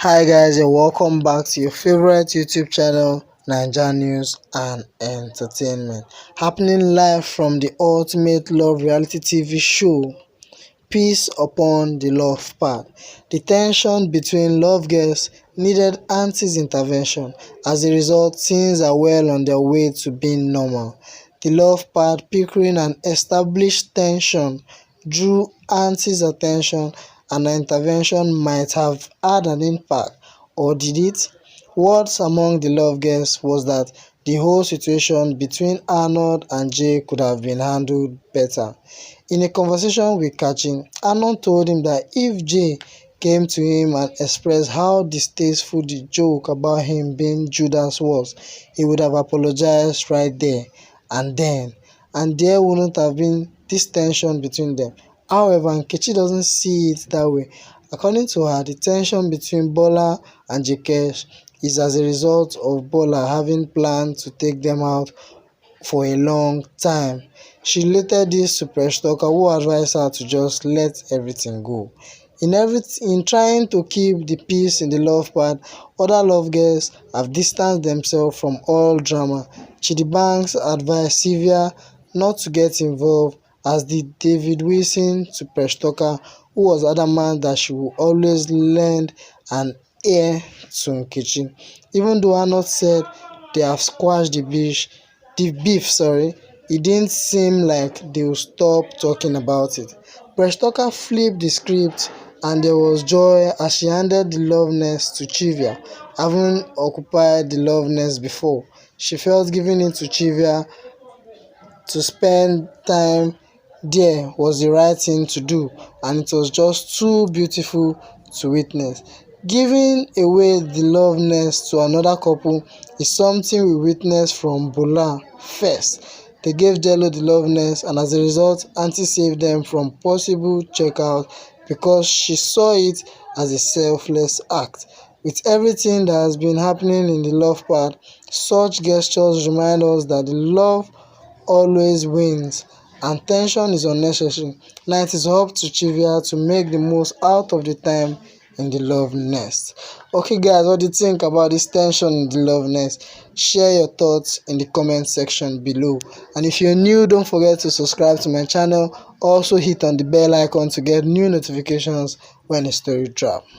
Hi guys, and welcome back to your favorite YouTube channel, Naija News and Entertainment. Happening live from the ultimate love reality TV show, Peace Upon the Love Part. The tension between love guests needed Auntie's intervention. As a result, things are well on their way to being normal. The love part, pickering and established tension, drew Auntie's attention, and her intervention might have had an impact. Or did it? Words among the love guests was that the whole situation between Arnold and Jay could have been handled better. In a conversation with Kachi, Arnold told him that if Jay came to him and expressed how distasteful the joke about him being Judas was, he would have apologized right there and then, and there wouldn't have been this tension between them. However, Nkechi doesn't see it that way. According to her, the tension between Bolar and Jaykech is as a result of Bolar having planned to take them out for a long time. She related this to Presh Talker, who advised her to just let everything go. In trying to keep the peace in the love part, other love girls have distanced themselves from all drama. Banks advised chivia not to get involved, as did David Wilson to Presh Talker, who was adamant that she would always lend an ear to Nkechi. Even though Arnold said they have squashed the beef, it didn't seem like they would stop talking about it. Presh Talker flipped the script and there was joy as she handed the love nest to Chivia. Having occupied the love nest before, she felt giving it to Chivia to spend time there was the right thing to do, and it was just too beautiful to witness. Giving away the love nest to another couple is something we witnessed from Bolar first. They gave Jello the love nest, and as a result, Aunty saved them from possible checkout because she saw it as a selfless act. With everything that has been happening in the love part, such gestures remind us that the love always wins and tension is unnecessary. Now it is up to chivia to make the most out of the time in the love nest. Okay guys, what do you think about this tension in the love nest? Share your thoughts in the comment section below, and if you're new, don't forget to subscribe to my channel. Also hit on the bell icon to get new notifications when a story drops.